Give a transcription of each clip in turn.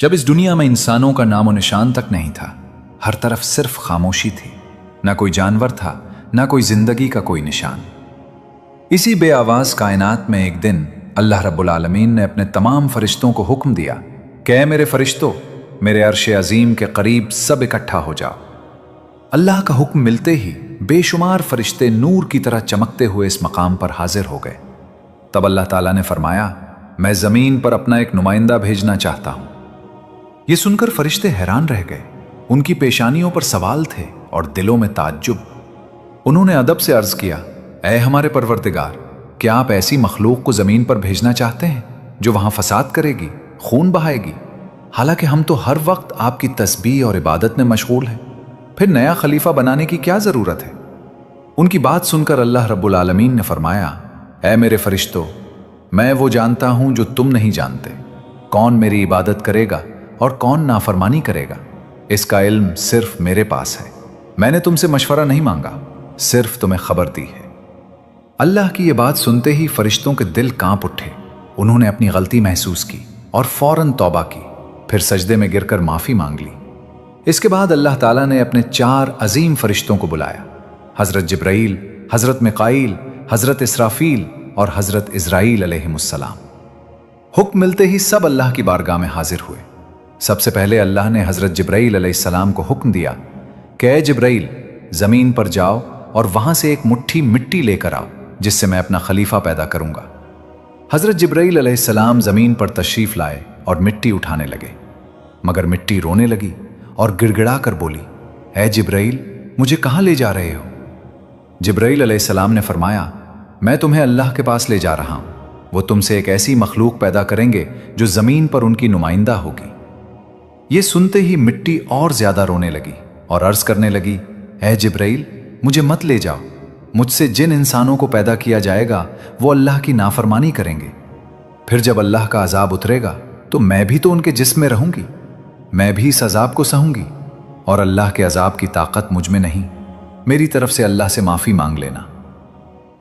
जब इस दुनिया में इंसानों का नामो निशान तक नहीं था, हर तरफ सिर्फ खामोशी थी। ना कोई जानवर था, ना कोई जिंदगी का कोई निशान। इसी बेआवाज कायनात में एक दिन अल्लाह रब्बुल आलमीन ने अपने तमाम फरिश्तों को हुक्म दिया कि ऐ मेरे फरिश्तों, मेरे अर्श अजीम के करीब सब इकट्ठा हो जाओ। अल्लाह का हुक्म मिलते ही बेशुमार फरिश्ते नूर की तरह चमकते हुए इस मकाम पर हाजिर हो गए। तब अल्लाह ताला ने फरमाया, मैं जमीन पर अपना एक नुमाइंदा भेजना चाहता हूं। ये सुनकर फरिश्ते हैरान रह गए। उनकी पेशानियों पर सवाल थे और दिलों में ताज्जुब। उन्होंने अदब से अर्ज किया, ऐ हमारे परवरदिगार, क्या आप ऐसी मखलूक को जमीन पर भेजना चाहते हैं जो वहां फसाद करेगी, खून बहाएगी? हालांकि हम तो हर वक्त आपकी तस्बीह और इबादत में मशगूल हैं। फिर नया खलीफा बनाने की क्या जरूरत है? उनकी बात सुनकर अल्लाह रब्बुल आलमीन ने फरमाया, ऐ मेरे फरिश्तों, मैं वो जानता हूं जो तुम नहीं जानते। कौन मेरी इबादत करेगा और कौन नाफरमानी करेगा, इसका इल्म सिर्फ मेरे पास है। मैंने तुमसे मशवरा नहीं मांगा, सिर्फ तुम्हें खबर दी है। अल्लाह की ये बात सुनते ही फरिश्तों के दिल कांप उठे। उन्होंने अपनी गलती महसूस की और फौरन तौबा की, फिर सजदे में गिरकर माफी मांग ली। इसके बाद अल्लाह ताला ने अपने 4 अजीम फरिश्तों को बुलाया, हजरत जिब्राईल, हजरत मिकाईल, हजरत इसराफील और हजरत इज़राईल अलैहिमुस्सलाम। हुक्म मिलते ही सब अल्लाह की बारगाह में हाजिर हुए। सबसे पहले अल्लाह ने हजरत जिब्राईल अलैहिस्सलाम को हुक्म दिया कि ऐ जिब्राईल, जमीन पर जाओ और वहां से एक मुट्ठी मिट्टी लेकर आओ जिससे मैं अपना खलीफा पैदा करूंगा। हजरत जिब्राईल अलैहिस्सलाम जमीन पर तशरीफ लाए और मिट्टी उठाने लगे, मगर मिट्टी रोने लगी और गिड़गिड़ा कर बोली, ऐ जिब्राईल, मुझे कहां ले जा रहे हो? जिब्राईल अलैहिस्सलाम ने फरमाया, मैं तुम्हें अल्लाह के पास ले जा रहा हूं। वो तुमसे एक ऐसी मखलूक पैदा करेंगे जो जमीन पर उनकी नुमाइंदा होगी। ये सुनते ही मिट्टी और ज्यादा रोने लगी और अर्ज करने लगी, ऐ जिब्राईल, मुझे मत ले जाओ। मुझसे जिन इंसानों को पैदा किया जाएगा वो अल्लाह की नाफरमानी करेंगे। फिर जब अल्लाह का अजाब उतरेगा तो मैं भी तो उनके जिस्म में रहूंगी, मैं भी इस अजाब को सहूंगी, और अल्लाह के अजाब की ताकत मुझ में नहीं। मेरी तरफ से अल्लाह से माफी मांग लेना।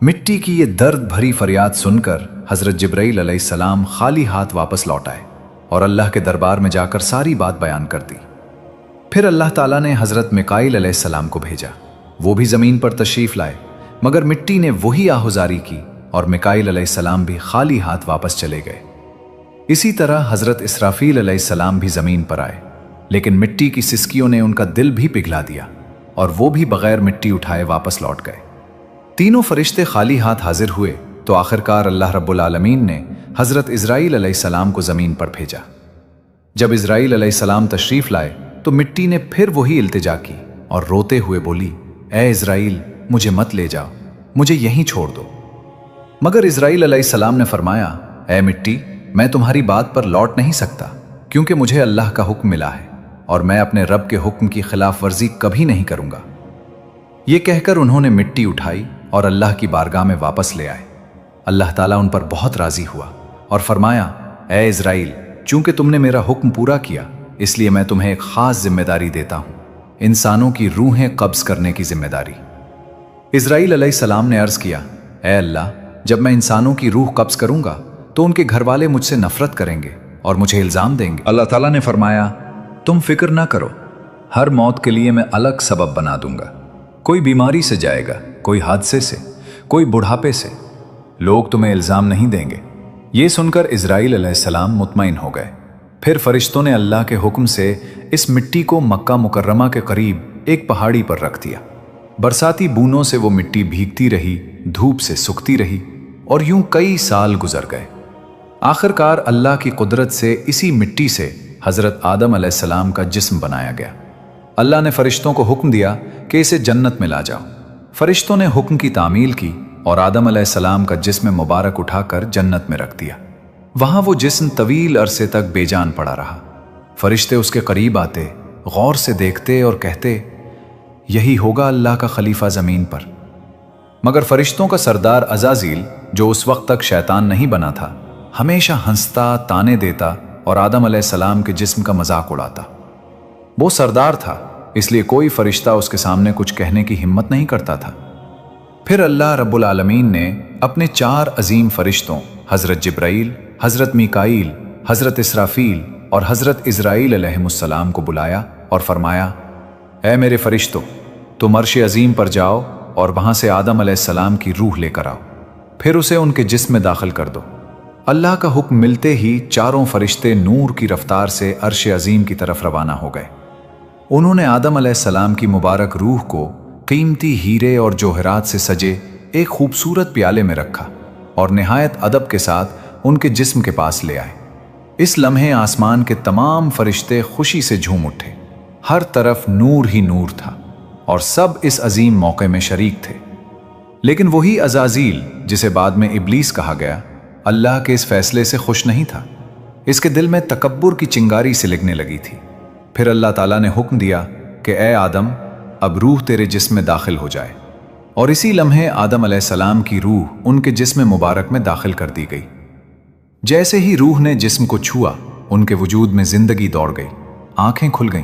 मिट्टी की ये दर्द भरी फरियाद सुनकर हजरत जिब्राईल अलैहिस्सलाम खाली हाथ वापस लौट आए और अल्लाह के दरबार में जाकर सारी बात बयान कर दी। फिर अल्लाह ताला ने हजरत मिकाईल अलैहिस्सलाम को भेजा। वो भी जमीन पर तशरीफ लाए, मगर मिट्टी ने वही आहुजारी की और मिकाईल अलैहिस्सलाम भी खाली हाथ वापस चले गए। इसी तरह हजरत इसराफील अलैहिस्सलाम भी जमीन पर आए, लेकिन मिट्टी की सिसकियों ने उनका दिल भी पिघला दिया और वो भी बगैर मिट्टी उठाए वापस लौट गए। तीनों फरिश्ते खाली हाथ हाजिर हुए तो आखिरकार अल्लाह रब्बुल आलमीन ने हजरत इज़राईल अलैहिस्सलाम को जमीन पर भेजा। जब इज़राईल अलैहिस्सलाम तशरीफ लाए तो मिट्टी ने फिर वही इल्तिजा की और रोते हुए बोली, ऐ इज़राईल, मुझे मत ले जाओ, मुझे यहीं छोड़ दो। मगर इज़राईल अलैहिस्सलाम ने फरमाया, ऐ मिट्टी, मैं तुम्हारी बात पर लौट नहीं सकता, क्योंकि मुझे अल्लाह का हुक्म मिला है और मैं अपने रब के हुक्म की खिलाफ वर्जी कभी नहीं करूंगा। ये कहकर उन्होंने मिट्टी उठाई और अल्लाह की बारगाह में वापस ले आए। अल्लाह ताला उन पर बहुत राजी हुआ और फरमाया, ऐ इज़राईल, चूंकि तुमने मेरा हुक्म पूरा किया, इसलिए मैं तुम्हें एक खास जिम्मेदारी देता हूं, इंसानों की रूहें कब्ज करने की जिम्मेदारी। इज़राईल अलैहिस्सलाम ने अर्ज किया, ऐ अल्लाह, जब मैं इंसानों की रूह कब्ज करूंगा तो उनके घर वाले मुझसे नफरत करेंगे और मुझे इल्जाम देंगे। अल्लाह ताला ने फरमाया, तुम फिक्र ना करो, हर मौत के लिए मैं अलग सबब बना दूंगा। कोई बीमारी से जाएगा, कोई हादसे से, कोई बुढ़ापे से। लोग तुम्हें इल्जाम नहीं देंगे। ये सुनकर इज़राईल अलैहिस्सलाम मुतमईन हो गए। फिर फरिश्तों ने अल्लाह के हुक्म से इस मिट्टी को मक्का मुकर्रमा के करीब एक पहाड़ी पर रख दिया। बरसाती बूंदों से वो मिट्टी भीगती रही, धूप से सूखती रही और यूं कई साल गुजर गए। आखिरकार अल्लाह की कुदरत से इसी मिट्टी से हजरत आदम अलैहिस्सलाम का जिस्म बनाया गया। अल्लाह ने फरिश्तों को हुक्म दिया कि इसे जन्नत में ला जाओ। फरिश्तों ने हुक्म की तामील की और आदम अलैहिस्सलाम का जिस्म मुबारक उठाकर जन्नत में रख दिया। वहां वो जिस्म तवील अरसे तक बेजान पड़ा रहा। फरिश्ते उसके करीब आते, गौर से देखते और कहते, यही होगा अल्लाह का खलीफा जमीन पर। मगर फरिश्तों का सरदार अज़ाज़ील, जो उस वक्त तक शैतान नहीं बना था, हमेशा हंसता, ताने देता और आदम अलैहिस्सलाम के जिस्म का मजाक उड़ाता। वो सरदार था, इसलिए कोई फरिश्ता उसके सामने कुछ कहने की हिम्मत नहीं करता था। फिर अल्लाह रब्बुल आलमीन ने अपने 4 अजीम फरिश्तों हजरत जिब्राईल, हजरत मिकाईल, हजरत इसराफील और हज़रत इज़राइल अलैहिमुस्सलाम को बुलाया और फरमाया, ऐ मेरे फरिश्तों, तुम अर्श अज़ीम पर जाओ और वहाँ से आदम अलैहिस्सलाम की रूह लेकर आओ, फिर उसे उनके जिस्म में दाखिल कर दो। अल्लाह का हुक्म मिलते ही चारों फरिश्ते नूर की रफ्तार से अर्श अज़ीम की तरफ रवाना हो गए। उन्होंने आदम अलैहिस्सलाम की मुबारक रूह को कीमती हीरे और जोहरात से सजे एक खूबसूरत प्याले में रखा और निहायत अदब के साथ उनके जिस्म के पास ले आए। इस लम्हे आसमान के तमाम फरिश्ते खुशी से झूम उठे। हर तरफ नूर ही नूर था और सब इस अजीम मौके में शरीक थे। लेकिन वही अज़ाज़ील, जिसे बाद में इब्लीस कहा गया, अल्लाह के इस फैसले से खुश नहीं था। इसके दिल में तकब्बुर की चिंगारी सिलगने लगी थी। फिर अल्लाह ताला ने हुक्म दिया कि ए आदम, अब रूह तेरे जिस्म में दाखिल हो जाए। और इसी लम्हे आदम अलैहिस्सलाम की रूह उनके जिस्म मुबारक में दाखिल कर दी गई। जैसे ही रूह ने जिस्म को छुआ, उनके वजूद में जिंदगी दौड़ गई, आंखें खुल गईं,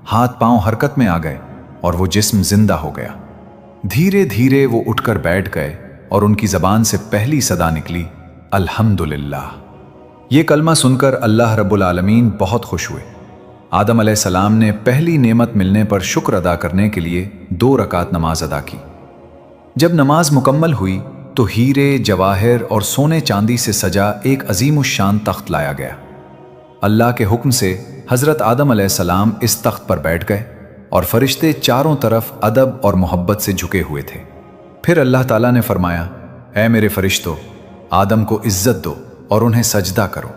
हाथ पांव हरकत में आ गए और वो जिस्म जिंदा हो गया। धीरे धीरे वो उठकर बैठ गए और उनकी जबान से पहली सदा निकली, अल्हम्दुलिल्लाह। ये कलमा सुनकर अल्लाह रब्बुल आलमीन बहुत खुश हुए। आदम अलैहिस्सलाम ने पहली नेमत मिलने पर शुक्र अदा करने के लिए 2 रकात नमाज अदा की। जब नमाज मुकम्मल हुई तो हीरे, जवाहिर और सोने चांदी से सजा एक अजीमुश्शान तख्त लाया गया। अल्लाह के हुक्म से हज़रत आदम अलैहिस्सलाम इस तख्त पर बैठ गए और फरिश्ते चारों तरफ अदब और मोहब्बत से झुके हुए थे। फिर अल्लाह ताला ने फरमाया, ऐ मेरे फरिश्तों, आदम को इज्जत दो और उन्हें सजदा करो।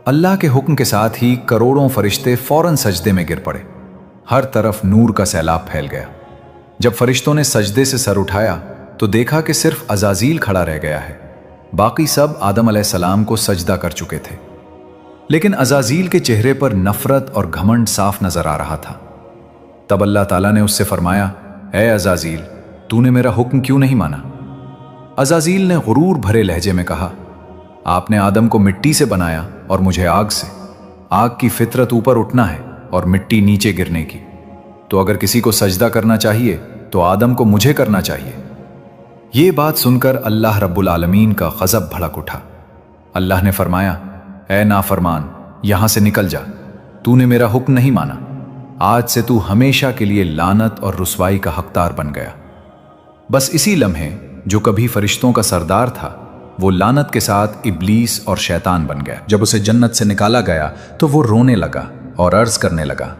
अल्लाह के हुक्म के साथ ही करोड़ों फरिश्ते फौरन सजदे में गिर पड़े। हर तरफ नूर का सैलाब फैल गया। जब फरिश्तों ने सजदे से सर उठाया तो देखा कि सिर्फ अज़ाज़ील खड़ा रह गया है। बाकी सब आदम अलैहिस्सलाम को सजदा कर चुके थे। लेकिन अज़ाज़ील के चेहरे पर नफरत और घमंड साफ नजर आ रहा था। तब अल्लाह ताला ने उससे फरमाया, ऐ अज़ाज़ील, तूने मेरा हुक्म क्यों नहीं माना? अज़ाज़ील ने गुरूर भरे लहजे में कहा, आपने आदम को मिट्टी से बनाया और मुझे आग से। आग की फितरत ऊपर उठना है और मिट्टी नीचे गिरने की। तो अगर किसी को सजदा करना चाहिए तो आदम को मुझे करना चाहिए। ये बात सुनकर अल्लाह रब्बुल आलमीन का गज़ब भड़क उठा। अल्लाह ने फरमाया, ऐ नाफरमान, यहां से निकल जा, तूने मेरा हुक्म नहीं माना। आज से तू हमेशा के लिए लानत और रुसवाई का हकदार बन गया। बस इसी लम्हे जो कभी फरिश्तों का सरदार था, वो लानत के साथ इब्लीस और शैतान बन गया। जब उसे जन्नत से निकाला गया तो वो रोने लगा और अर्ज करने लगा,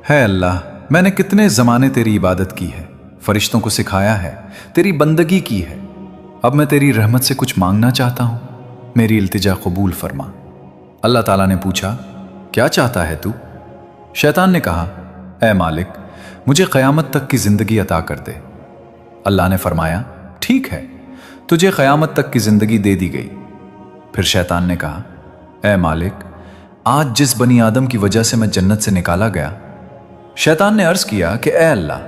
है अल्लाह, मैंने कितने ज़माने तेरी इबादत की है, फरिश्तों को सिखाया है, तेरी बंदगी की है। अब मैं तेरी रहमत से कुछ मांगना चाहता हूँ, मेरी इल्तिजा कबूल फरमा। अल्लाह ताला ने पूछा, क्या चाहता है तू? शैतान ने कहा, ऐ मालिक, मुझे क़यामत तक की ज़िंदगी अता कर दे। अल्लाह ने फरमाया, ठीक है, तुझे क़यामत तक की ज़िंदगी दे दी गई। फिर शैतान ने कहा, ऐ मालिक, आज जिस बनी आदम की वजह से मैं जन्नत से निकाला गया। शैतान ने अर्ज़ किया कि ऐ अल्लाह,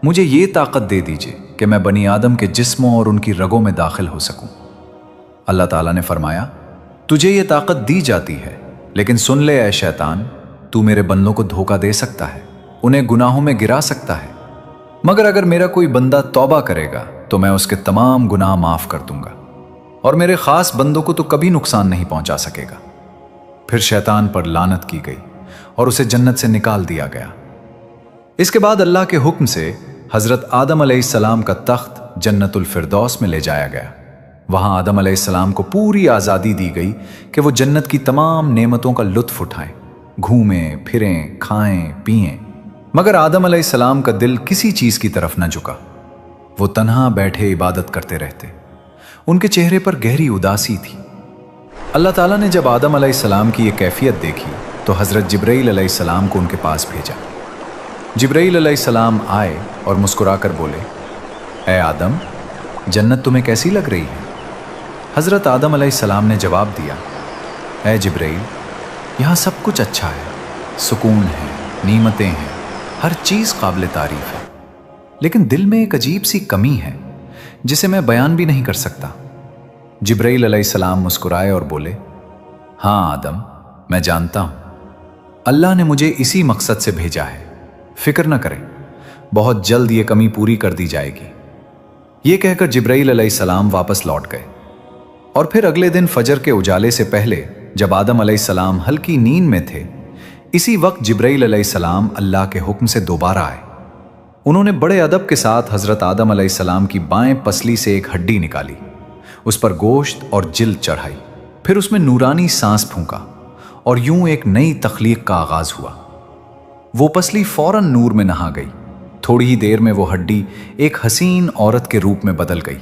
मुझे ये ताकत दे दीजिए कि मैं बनी आदम के जिस्मों और उनकी रगों में दाखिल हो सकूं। अल्लाह ताला ने फरमाया, तुझे ये ताकत दी जाती है, लेकिन सुन ले ऐ शैतान, तू मेरे बंदों को धोखा दे सकता है, उन्हें गुनाहों में गिरा सकता है, मगर अगर मेरा कोई बंदा तौबा करेगा तो मैं उसके तमाम गुनाह माफ कर दूंगा और मेरे खास बंदों को तो कभी नुकसान नहीं पहुंचा सकेगा। फिर शैतान पर लानत की गई और उसे जन्नत से निकाल दिया गया। इसके बाद अल्लाह के हुक्म से हज़रत आदम अलैहिस्सलाम का तख्त जन्नतुल फिरदौस में ले जाया गया। वहां आदम अलैहिस्सलाम को पूरी आज़ादी दी गई कि वो जन्नत की तमाम नेमतों का लुत्फ उठाएं, घूमें फिरें, खाएं पिएं। मगर आदम अलैहिस्सलाम का दिल किसी चीज़ की तरफ न झुका। वो तन्हा बैठे इबादत करते रहते। उनके चेहरे पर गहरी उदासी थी। अल्लाह ताला ने जब आदम अलैहिस्सलाम की ये कैफियत देखी तो हज़रत जिब्राईल अलैहिस्सलाम को उनके पास भेजा। जिब्राईल अलैहिस्सलाम आए और मुस्कुराकर बोले, ऐ आदम, जन्नत तुम्हें कैसी लग रही है? हज़रत आदम अलैहिस्सलाम ने जवाब दिया, ऐ जिब्राईल, यहाँ सब कुछ अच्छा है, सुकून है, नीमतें हैं, हर चीज़ काबिल तारीफ़ है, लेकिन दिल में एक अजीब सी कमी है जिसे मैं बयान भी नहीं कर सकता। जिब्राईल अलैहिस्सलाम मुस्कुराए और बोले, हाँ आदम, मैं जानता हूँ, अल्लाह ने मुझे इसी मकसद से भेजा है, फिक्र न करें, बहुत जल्द ये कमी पूरी कर दी जाएगी। ये कहकर जिब्राईल अलैहिस्सलाम वापस लौट गए और फिर अगले दिन फजर के उजाले से पहले जब आदम अलैहिस्सलाम हल्की नींद में थे, इसी वक्त जिब्राइल अलैहिस्सलाम अल्लाह के हुक्म से दोबारा आए। उन्होंने बड़े अदब के साथ हजरत आदम अलैहिस्सलाम की बाएं पसली से एक हड्डी निकाली, उस पर गोश्त और जिल्द चढ़ाई, फिर उसमें नूरानी सांस फूंका और यूं एक नई तख्लीक का आगाज हुआ। वो पसली फौरन नूर में नहा गई। थोड़ी ही देर में वो हड्डी एक हसीन औरत के रूप में बदल गई,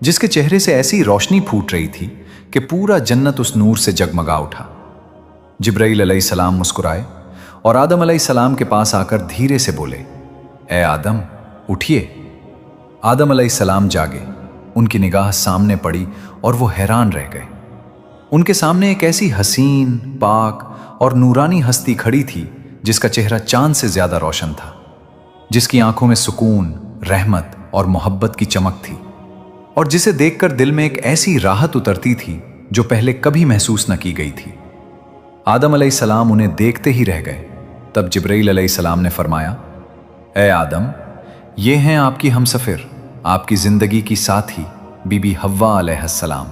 जिसके चेहरे से ऐसी रोशनी फूट रही थी कि पूरा जन्नत उस नूर से जगमगा उठा। जिब्राइल अलैहिस्सलाम मुस्कुराए और आदम अलैहिस्सलाम के पास आकर धीरे से बोले, ए आदम, उठिए। आदम अलैहिस्सलाम जागे, उनकी निगाह सामने पड़ी और वो हैरान रह गए। उनके सामने एक ऐसी हसीन, पाक और नूरानी हस्ती खड़ी थी जिसका चेहरा चांद से ज्यादा रोशन था, जिसकी आंखों में सुकून, रहमत और मोहब्बत की चमक थी, और जिसे देखकर दिल में एक ऐसी राहत उतरती थी जो पहले कभी महसूस न की गई थी। आदम अलैहिस्सलाम उन्हें देखते ही रह गए। तब जिब्राइल अलैहिस्सलाम ने फरमाया, ए आदम, ये हैं आपकी हमसफर, आपकी जिंदगी की साथी बीबी हव्वा अलैहिस्सलाम।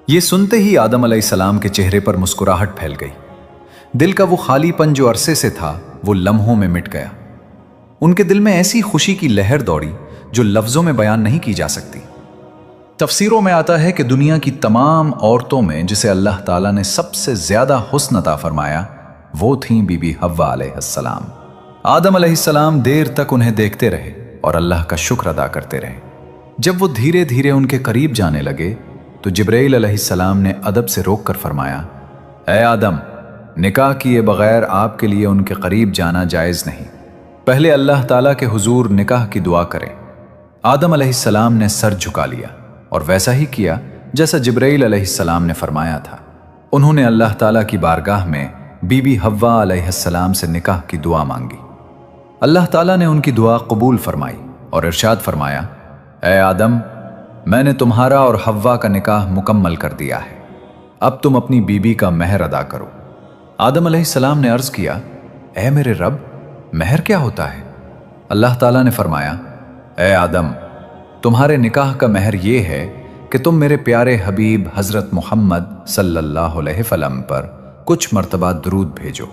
ये सुनते ही आदम अलैहिस्सलाम के चेहरे पर मुस्कुराहट फैल गई। दिल का वो खालीपन जो अरसे से था, वो लम्हों में मिट गया। उनके दिल में ऐसी खुशी की लहर दौड़ी जो लफ्जों में बयान नहीं की जा सकती। तफसीरों में आता है कि दुनिया की तमाम औरतों में जिसे अल्लाह ताला ने सबसे ज्यादा हुस्न अता फरमाया, वो थीं बीबी हव्वा अलैहिस्सलाम। आदम अलैहिस्सलाम देर तक उन्हें देखते रहे और अल्लाह का शुक्र अदा करते रहे। जब वो धीरे धीरे उनके करीब जाने लगे तो जिब्राइल अलैहिस्सलाम ने अदब से रोक कर फरमाया, ए आदम, निकाह किए बगैर आपके लिए उनके करीब जाना जायज़ नहीं। पहले अल्लाह ताला के हुजूर निकाह की दुआ करें। आदम अलैहिस्सलाम ने सर झुका लिया और वैसा ही किया जैसा जिब्राइल अलैहिस्सलाम ने फरमाया था। उन्होंने अल्लाह ताला की बारगाह में बीबी हव्वा अलैहिस्सलाम से निकाह की दुआ मांगी। अल्लाह ताला ने उनकी दुआ कबूल फरमाई और इरशाद फरमाया, ए आदम, मैंने तुम्हारा और हव्वा का निकाह मुकम्मल कर दिया है, अब तुम अपनी बीबी का महर अदा करो। आदम अलैहिस्सलाम ने अर्ज किया, ए मेरे रब, महर क्या होता है? अल्लाह ताला ने फरमाया, ए आदम, तुम्हारे निकाह का महर ये है कि तुम मेरे प्यारे हबीब हजरत मोहम्मद सल्लल्लाहु अलैहि वसल्लम पर कुछ मर्तबा दुरूद भेजो।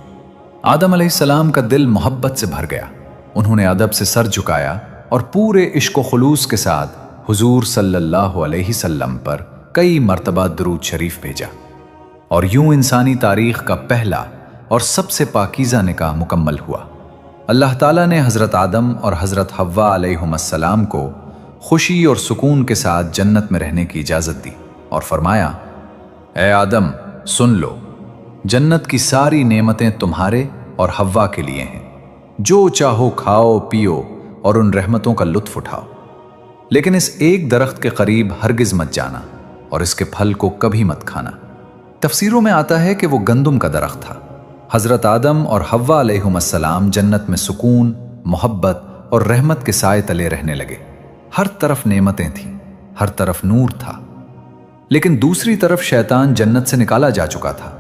आदम अलैहिस्सलाम का दिल मोहब्बत से भर गया। उन्होंने अदब से सर झुकाया और पूरे इश्क व खुलूस के साथ हुजूर सल्लल्लाहु अलैहि वसल्लम पर कई मर्तबा दुरूद शरीफ भेजा, और यूं इंसानी तारीख का पहला और सबसे पाकीज़ा निकाह मुकम्मल हुआ। अल्लाह ताला ने हज़रत आदम और हज़रत हव्वा अलैहिमुस्सलाम को खुशी और सुकून के साथ जन्नत में रहने की इजाज़त दी और फरमाया, ए आदम, सुन लो, जन्नत की सारी नेमतें तुम्हारे और हव्वा के लिए हैं। जो चाहो खाओ पियो और उन रहमतों का लुत्फ उठाओ, लेकिन इस एक दरख्त के करीब हरगिज मत जाना और इसके फल को कभी मत खाना। तफसीरों में आता है कि वो गंदुम का दरख्त था। हज़रत आदम और हव्वा अलैहिमुस्सलाम जन्नत में सुकून, मोहब्बत और रहमत के साए तले रहने लगे। हर तरफ नेमतें थीं, हर तरफ नूर था, लेकिन दूसरी तरफ शैतान जन्नत से निकाला जा चुका था।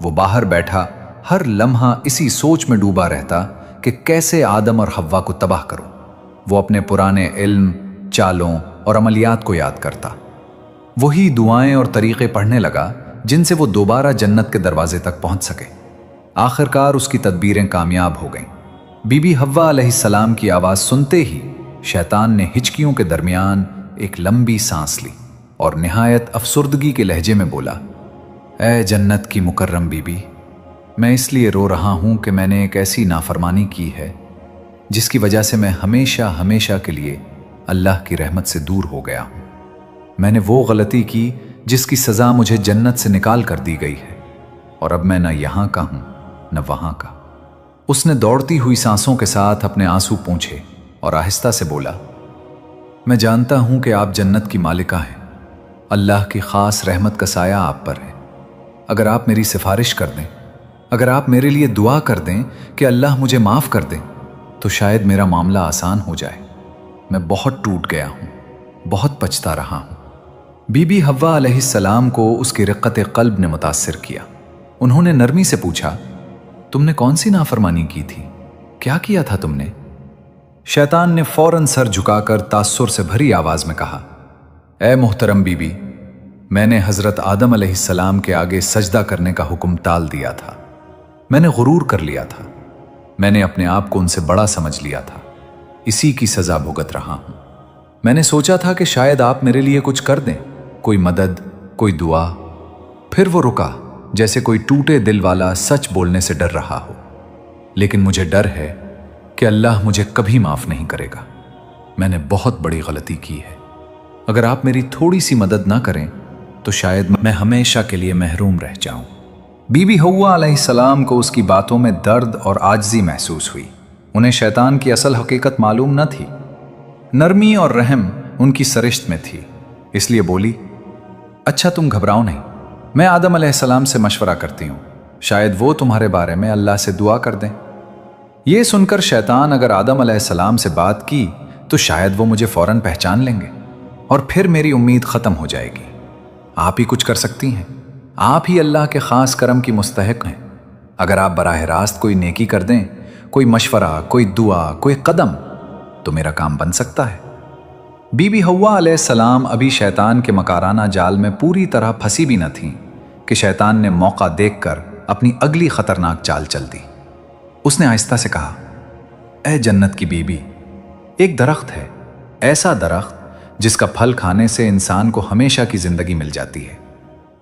वो बाहर बैठा हर लम्हा इसी सोच में डूबा रहता कि कैसे आदम और हव्वा को तबाह करूं। वो अपने पुराने इल्म, चालों और अमलियात को याद करता, वही दुआएं और तरीक़े पढ़ने लगा जिनसे वो दोबारा जन्नत के दरवाजे तक पहुंच सके। आखिरकार उसकी तदबीरें कामयाब हो गईं। बीबी हव्वा अलैहिस्सलाम की आवाज़ सुनते ही शैतान ने हिचकियों के दरमियान एक लंबी सांस ली और निहायत अफसुर्दगी के लहजे में बोला, ए जन्नत की मुकर्रम बीबी, मैं इसलिए रो रहा हूं कि मैंने एक ऐसी नाफरमानी की है जिसकी वजह से मैं हमेशा हमेशा के लिए अल्लाह की रहमत से दूर हो गया हूं। मैंने वो गलती की जिसकी सज़ा मुझे जन्नत से निकाल कर दी गई है, और अब मैं न यहाँ का हूं न वहाँ का। उसने दौड़ती हुई सांसों के साथ अपने आंसू पोंछे और आहिस्ता से बोला, मैं जानता हूं कि आप जन्नत की मालिका हैं। अल्लाह की ख़ास रहमत का साया आप पर है। अगर आप मेरी सिफारिश कर दें, अगर आप मेरे लिए दुआ कर दें कि अल्लाह मुझे माफ़ कर दें, तो शायद मेरा मामला आसान हो जाए। मैं बहुत टूट गया हूँ, बहुत पछता रहा हूँ। बीबी हव्वा अलैहिस्सलाम को उसकी रिक़्क़त क़ल्ब ने मुतासिर किया। उन्होंने नरमी से पूछा, तुमने कौन सी नाफरमानी की थी? क्या किया था तुमने? शैतान ने फौरन सर झुकाकर तास्सुर से भरी आवाज़ में कहा, ए मोहतरम बीबी, मैंने हजरत आदम अलैहिस्सलाम के आगे सजदा करने का हुक्म टाल दिया था। मैंने गुरूर कर लिया था। मैंने अपने आप को उनसे बड़ा समझ लिया था। इसी की सजा भुगत रहा हूं। मैंने सोचा था कि शायद आप मेरे लिए कुछ कर दें, कोई मदद, कोई दुआ। फिर वो रुका, जैसे कोई टूटे दिल वाला सच बोलने से डर रहा हो। लेकिन मुझे डर है कि अल्लाह मुझे कभी माफ नहीं करेगा। मैंने बहुत बड़ी गलती की है। अगर आप मेरी थोड़ी सी मदद ना करें तो शायद मैं हमेशा के लिए महरूम रह जाऊं। बीबी हव्वा अलैहिस्सलाम को उसकी बातों में दर्द और आजिज़ी महसूस हुई। उन्हें शैतान की असल हकीकत मालूम न थी। नरमी और रहम उनकी सरिश्त में थी, इसलिए बोली, अच्छा तुम घबराओ नहीं, मैं आदम अलैहिस्सलाम से मशवरा करती हूँ, शायद वो तुम्हारे बारे में अल्लाह से दुआ कर दें। ये सुनकर शैतान अगर आदम अलैहिस्सलाम से बात की तो शायद वो मुझे फौरन पहचान लेंगे और फिर मेरी उम्मीद ख़त्म हो जाएगी। आप ही कुछ कर सकती हैं, आप ही अल्लाह के ख़ास करम की मुस्तहिक हैं। अगर आप बराह रास्त कोई नेकी कर दें, कोई मशवरा, कोई दुआ, कोई कदम, तो मेरा काम बन सकता है। बीबी हव्वा अलैहिस्सलाम अभी शैतान के मकाराना जाल में पूरी तरह फंसी भी न थीं कि शैतान ने मौका देखकर अपनी अगली खतरनाक चाल चल दी। उसने आहिस्ता से कहा, ए जन्नत की बीबी, एक दरख्त है, ऐसा दरख्त जिसका फल खाने से इंसान को हमेशा की जिंदगी मिल जाती है,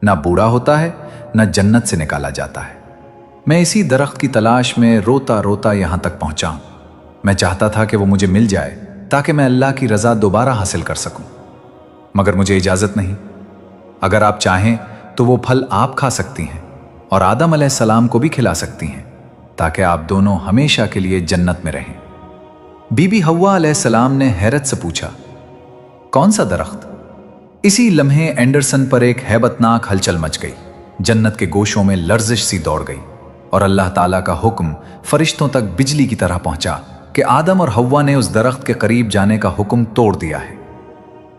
ना बूढ़ा होता है, ना जन्नत से निकाला जाता है। मैं इसी दरख्त की तलाश में रोता रोता यहां तक पहुंचा हूं। मैं चाहता था कि वो मुझे मिल जाए ताकि मैं अल्लाह की रजा दोबारा हासिल कर सकूं, मगर मुझे इजाजत नहीं। अगर आप चाहें तो वो फल आप खा सकती हैं और आदम अलैहिस्सलाम को भी खिला सकती हैं, ताकि आप दोनों हमेशा के लिए जन्नत में रहें। बीबी हव्वा अलैहिस्सलाम ने हैरत से पूछा, कौन सा दरख्त? इसी लम्हे एंडरसन पर एक हैबतनाक हलचल मच गई। जन्नत के गोशों में लर्जिश सी दौड़ गई और अल्लाह ताला का हुक्म फरिश्तों तक बिजली की तरह पहुंचा कि आदम और हव्वा ने उस दरख्त के करीब जाने का हुक्म तोड़ दिया है।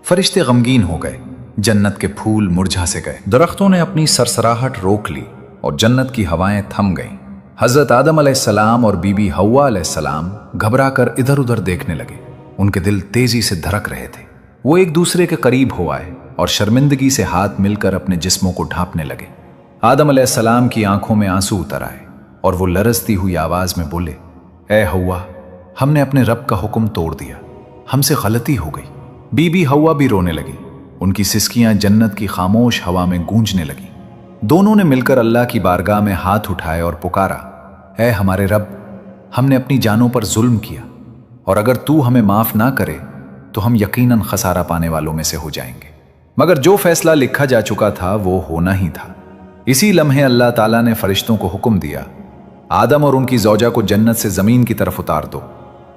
फरिश्ते गमगीन हो गए, जन्नत के फूल मुरझा से गए, दरख्तों ने अपनी सरसराहट रोक ली और जन्नत की हवाएं थम गईं। हजरत आदम अलैहिस्सलाम और बीबी हव्वा अलैहिस्सलाम घबरा कर इधर उधर देखने लगे। उनके दिल तेजी से धड़क रहे थे। वो एक दूसरे के करीब हो आए और शर्मिंदगी से हाथ मिलकर अपने जिस्मों को ढांपने लगे। आदम अलैहिस्सलाम की आंखों में आंसू उतर आए और वो लरजती हुई आवाज में बोले, ए हव्वा, हमने अपने रब का हुक्म तोड़ दिया, हमसे गलती हो गई। बीबी हव्वा भी रोने लगी। उनकी सिसकियां जन्नत की खामोश हवा में गूंजने लगी। दोनों ने मिलकर अल्लाह की बारगाह में हाथ उठाए और पुकारा, ए हमारे रब, हमने अपनी जानों पर जुल्म किया और अगर तू हमें माफ ना करे तो हम यकीनन खसारा पाने वालों में से हो जाएंगे। मगर जो फैसला लिखा जा चुका था वो होना ही था। इसी लम्हे अल्लाह ताला ने फरिश्तों को हुक्म दिया, आदम और उनकी ज़ौजा को जन्नत से ज़मीन की तरफ उतार दो।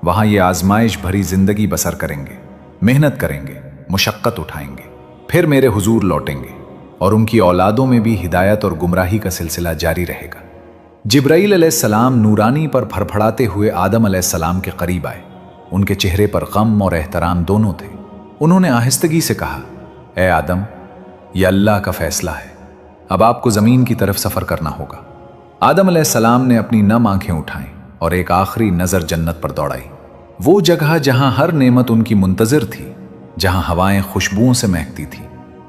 वहाँ ये आजमाइश भरी जिंदगी बसर करेंगे, मेहनत करेंगे, मुशक्क़त उठाएंगे, फिर मेरे हुजूर लौटेंगे और उनकी औलादों में भी हिदायत और गुमराही का सिलसिला जारी रहेगा। जिब्राईल अलैहिस्सलाम नूरानी पर फड़फड़ाते हुए आदम अलैहिस्सलाम के करीब आए। उनके चेहरे पर गम और एहतराम दोनों थे। उन्होंने आहिस्तगी से कहा, ए आदम, यह अल्लाह का फैसला है, अब आपको ज़मीन की तरफ सफ़र करना होगा। आदम अलैहिस्सलाम ने अपनी नम आंखें उठाईं और एक आखिरी नज़र जन्नत पर दौड़ाई। वो जगह जहां हर नेमत उनकी मुंतज़िर थी, जहां हवाएं खुशबुओं से महकती थी,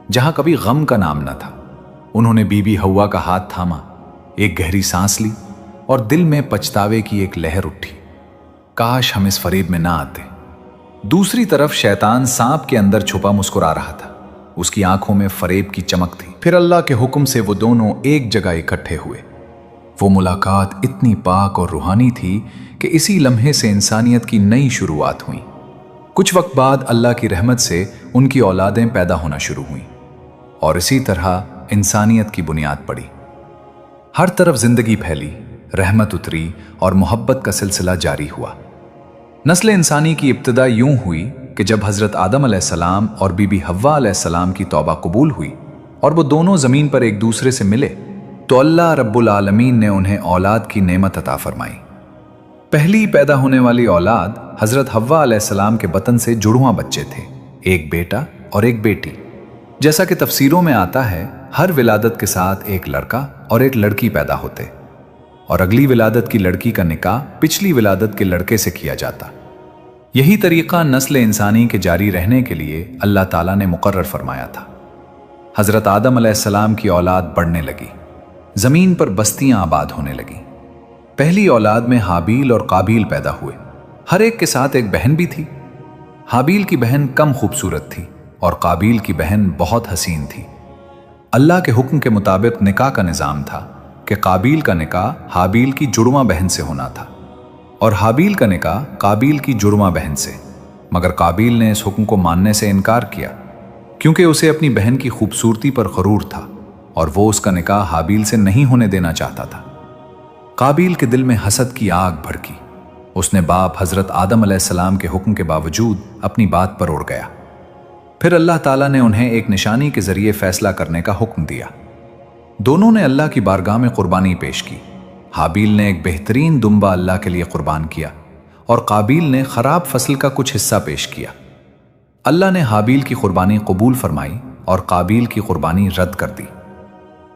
जहां कभी गम का नाम न था। उन्होंने बीबी हव्वा का हाथ थामा, एक गहरी सांस ली और दिल में पछतावे की एक लहर उठी। काश हम इस फरेब में ना आते। दूसरी तरफ शैतान सांप के अंदर छुपा मुस्कुरा रहा था। उसकी आंखों में फरेब की चमक थी। फिर अल्लाह के हुक्म से वो दोनों एक जगह इकट्ठे हुए। वो मुलाकात इतनी पाक और रूहानी थी कि इसी लम्हे से इंसानियत की नई शुरुआत हुई। कुछ वक्त बाद अल्लाह की रहमत से उनकी औलादें पैदा होना शुरू हुईं और इसी तरह इंसानियत की बुनियाद पड़ी। हर तरफ जिंदगी फैली, रहमत उतरी और मोहब्बत का सिलसिला जारी हुआ। नस्ल इंसानी की इब्तिदा यूं हुई कि जब हजरत आदम अलैहिस्सलाम और बीबी हव्वा अलैहिस्सलाम की तौबा कबूल हुई और वो दोनों ज़मीन पर एक दूसरे से मिले, तो अल्लाह रब्बुल आलमीन ने उन्हें औलाद की नेमत अता फरमाई। पहली पैदा होने वाली औलाद हजरत हव्वा अलैहिस्सलाम के बतन से जुड़वां बच्चे थे, एक बेटा और एक बेटी। जैसा कि तफसीरों में आता है, हर विलादत के साथ एक लड़का और एक लड़की पैदा होते और अगली विलादत की लड़की का निकाह पिछली विलादत के लड़के से किया जाता। यही तरीका नस्ल इंसानी के जारी रहने के लिए अल्लाह ताला ने मुकर्रर फरमाया था। हज़रत आदम अलैहिस्सलाम की औलाद बढ़ने लगी, ज़मीन पर बस्तियां आबाद होने लगीं। पहली औलाद में हाबील और काबील पैदा हुए। हर एक के साथ एक बहन भी थी। हाबील की बहन कम खूबसूरत थी और काबील की बहन बहुत हसीन थी। अल्लाह के हुक्म के मुताबिक निकाह का निज़ाम था कि काबील का निकाह हाबील की जुड़वां बहन से होना था और हाबील का निकाह काबील की जुड़वां बहन से। मगर काबील ने इस हुक्म को मानने से इनकार किया क्योंकि उसे अपनी बहन की खूबसूरती पर गरूर था और वो उसका निकाह हाबील से नहीं होने देना चाहता था। काबील के दिल में हसद की आग भड़की। उसने बाप हज़रत आदम अलैहिस्सलाम के हुक्म के बावजूद अपनी बात पर अड़ गया। फिर अल्लाह ताला ने उन्हें एक निशानी के जरिए फैसला करने का हुक्म दिया। दोनों ने अल्लाह की बारगाह में कुर्बानी पेश की। हाबील ने एक बेहतरीन दुम्बा अल्लाह के लिए कुर्बान किया और काबील ने खराब फसल का कुछ हिस्सा पेश किया। अल्लाह ने हाबील की कुर्बानी कबूल फरमाई और काबील की कुर्बानी रद्द कर दी।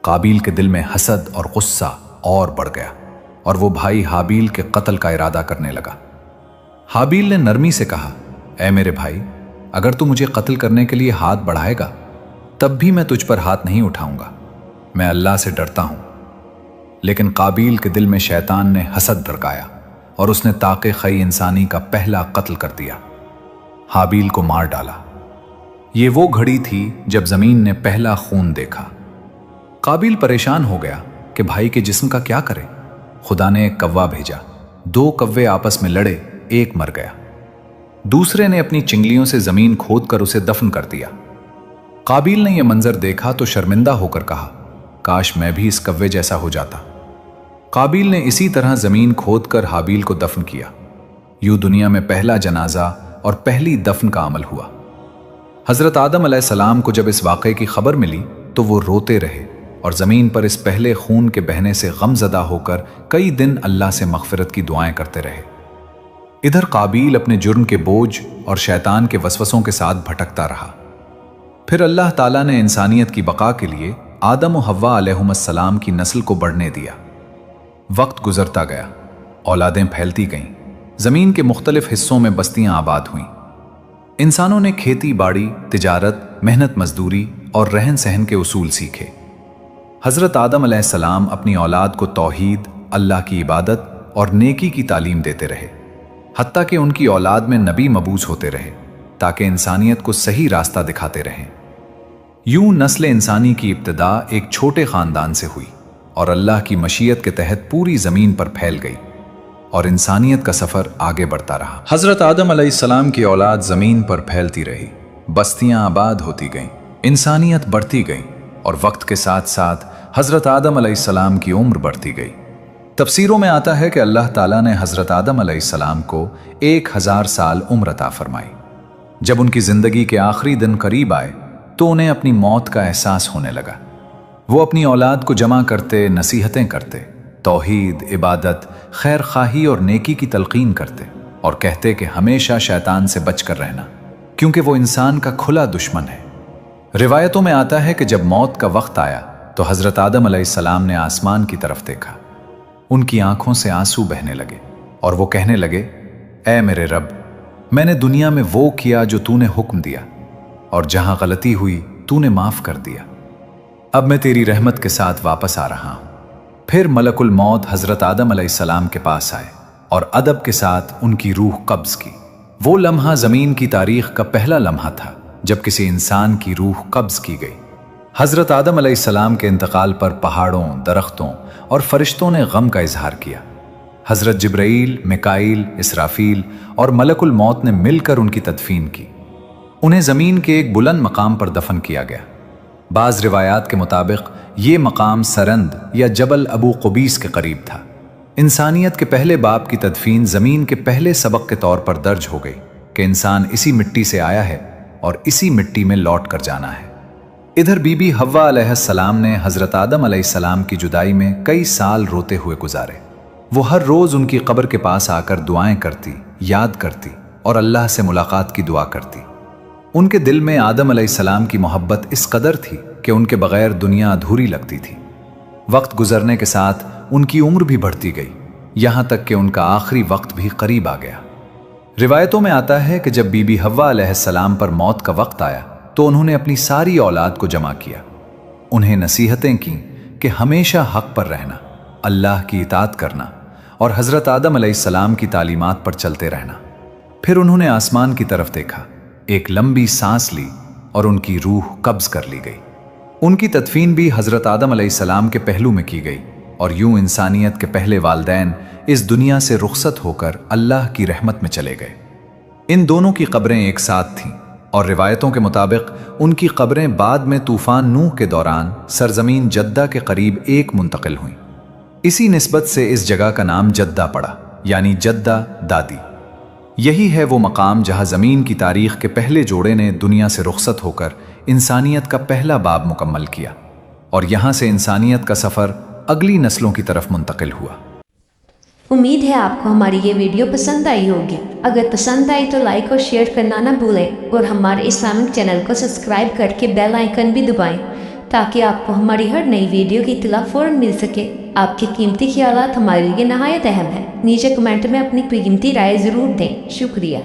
काबील के दिल में हसद और गुस्सा और बढ़ गया और वो भाई हाबील के कत्ल का इरादा करने लगा। हाबील ने नरमी से कहा, ऐ मेरे भाई, अगर तू मुझे कत्ल करने के लिए हाथ बढ़ाएगा तब भी मैं तुझ पर हाथ नहीं उठाऊंगा। मैं अल्लाह से डरता हूं। लेकिन काबील के दिल में शैतान ने हसद भड़काया और उसने ताक़े खई इंसानी का पहला कत्ल कर दिया। हाबील को मार डाला। ये वो घड़ी थी जब जमीन ने पहला खून देखा। काबील परेशान हो गया कि भाई के जिस्म का क्या करे। खुदा ने एक कव्वा भेजा। 2 कव्वे आपस में लड़े, एक मर गया। दूसरे ने अपनी चिंगलियों से जमीन खोदकर उसे दफन कर दिया। काबील ने यह मंजर देखा तो शर्मिंदा होकर कहा, काश मैं भी इस कव्वे जैसा हो जाता। काबील ने इसी तरह जमीन खोदकर हाबील को दफन किया। यूं दुनिया में पहला जनाजा और पहली दफन का अमल हुआ। हजरत आदम अलैहिस्सलाम को जब इस वाक़े की खबर मिली तो वो रोते रहे और ज़मीन पर इस पहले खून के बहने से गमज़दा होकर कई दिन अल्लाह से मग़फ़िरत की दुआएं करते रहे। इधर काबील अपने जुर्म के बोझ और शैतान के वसवसों के साथ भटकता रहा। फिर अल्लाह ताला ने इंसानियत की बका के लिए आदम और हव्वा अलैहिमुस्सलाम की नस्ल को बढ़ने दिया। वक्त गुजरता गया, औलादें फैलती गईं, ज़मीन के मुख्तलिफ हिस्सों में बस्तियां आबाद हुईं। इंसानों ने खेती बाड़ी, तिजारत, मेहनत मजदूरी और रहन सहन के उसूल सीखे। हज़रत आदम अलैहिस्सलाम अपनी औलाद को तौहीद, अल्लाह की इबादत और नेकी की तालीम देते रहे, हत्ता कि उनकी औलाद में नबी मबूस होते रहे ताकि इंसानियत को सही रास्ता दिखाते रहें। यूं नस्ल इंसानी की इब्तिदा एक छोटे ख़ानदान से हुई और अल्लाह की मशीयत के तहत पूरी ज़मीन पर फैल गई और इंसानियत का सफ़र आगे बढ़ता रहा। हज़रत आदम अलैहिस्सलाम की औलाद ज़मीन पर फैलती रही, बस्तियां आबाद होती गईं, इंसानियत बढ़ती गई और वक्त के साथ साथ हज़रत आदम अलैहिस्सलाम की उम्र बढ़ती गई। तफसीरों में आता है कि अल्लाह ताला ने हज़रत आदम अलैहिस्सलाम को 1000 साल उम्र अता फरमाई। जब उनकी ज़िंदगी के आखिरी दिन करीब आए तो उन्हें अपनी मौत का एहसास होने लगा। वो अपनी औलाद को जमा करते, नसीहतें करते, तौहीद, इबादत, खैर खाही और नेकी की तलकीन करते और कहते कि हमेशा शैतान से बचकर रहना क्योंकि वो इंसान का खुला दुश्मन है। रिवायतों में आता है कि जब मौत का वक्त आया तो हज़रत आदम अलैहिस्सलाम ने आसमान की तरफ देखा। उनकी आंखों से आंसू बहने लगे और वो कहने लगे, ऐ मेरे रब, मैंने दुनिया में वो किया जो तूने हुक्म दिया और जहां गलती हुई तूने माफ कर दिया। अब मैं तेरी रहमत के साथ वापस आ रहा हूं। फिर मलकुल मौत हज़रत आदम अलैहिस्सलाम के पास आए और अदब के साथ उनकी रूह कब्ज़ की। वो लम्हा ज़मीन की तारीख का पहला लम्हा था जब किसी इंसान की रूह कब्ज़ की गई। हज़रत आदम अलैहिस्सलाम के इंतकाल पर पहाड़ों, दरख्तों और फरिश्तों ने गम का इजहार किया। हज़रत जिब्राईल, मिकाईल, इसराफील और मलकुल मौत ने मिलकर उनकी तदफीन की। उन्हें ज़मीन के एक बुलंद मकाम पर दफन किया गया। बाज़ रिवायात के मुताबिक ये मकाम सरंद या जबल अबू क़ुबीस के करीब था। इंसानियत के पहले बाप की तदफीन ज़मीन के पहले सबक के तौर पर दर्ज हो गई कि इंसान इसी मिट्टी से आया है और इसी मिट्टी में लौट कर जाना है। इधर बीबी हव्वा अलैहिस्सलाम ने हज़रत आदम अलैहिस्सलाम की जुदाई में कई साल रोते हुए गुजारे। वो हर रोज़ उनकी कब्र के पास आकर दुआएं करती, याद करती और अल्लाह से मुलाकात की दुआ करती। उनके दिल में आदम अलैहिस्सलाम की मोहब्बत इस कदर थी कि उनके बगैर दुनिया अधूरी लगती थी। वक्त गुजरने के साथ उनकी उम्र भी बढ़ती गई, यहाँ तक कि उनका आखिरी वक्त भी करीब आ गया। रिवायतों में आता है कि जब बीबी हव्वा अलैहिस्सलाम पर मौत का वक्त आया تو انہوں نے اپنی ساری اولاد کو جمع کیا، انہیں نصیحتیں کی کہ ہمیشہ حق پر رہنا، اللہ کی اطاعت کرنا اور حضرت آدم علیہ السلام کی تعلیمات پر چلتے رہنا۔ پھر انہوں نے آسمان کی طرف دیکھا، ایک لمبی سانس لی اور ان کی روح قبض کر لی گئی۔ ان کی تدفین بھی حضرت آدم علیہ السلام کے پہلو میں کی گئی، اور یوں انسانیت کے پہلے والدین اس دنیا سے رخصت ہو کر اللہ کی رحمت میں چلے گئے۔ ان دونوں کی قبریں ایک ساتھ تھیں، اور روایتوں کے مطابق ان کی قبریں بعد میں طوفان نوح کے دوران سرزمین جدہ کے قریب ایک منتقل ہوئیں۔ اسی نسبت سے اس جگہ کا نام جدہ پڑا، یعنی جدہ دادی۔ یہی ہے وہ مقام جہاں زمین کی تاریخ کے پہلے جوڑے نے دنیا سے رخصت ہو کر انسانیت کا پہلا باب مکمل کیا، اور یہاں سے انسانیت کا سفر اگلی نسلوں کی طرف منتقل ہوا۔ امید ہے آپ کو ہماری یہ ویڈیو پسند آئی ہوگی۔ اگر پسند آئی تو لائک اور شیئر کرنا نہ بھولیں، اور ہمارے اسلامک چینل کو سبسکرائب کر کے بیل آئیکن بھی دبائیں تاکہ آپ کو ہماری ہر نئی ویڈیو کی اطلاع فوراً مل سکے۔ آپ کے قیمتی خیالات ہمارے لیے نہایت اہم ہیں۔ نیچے کمنٹ میں اپنی قیمتی رائے ضرور دیں۔ شکریہ۔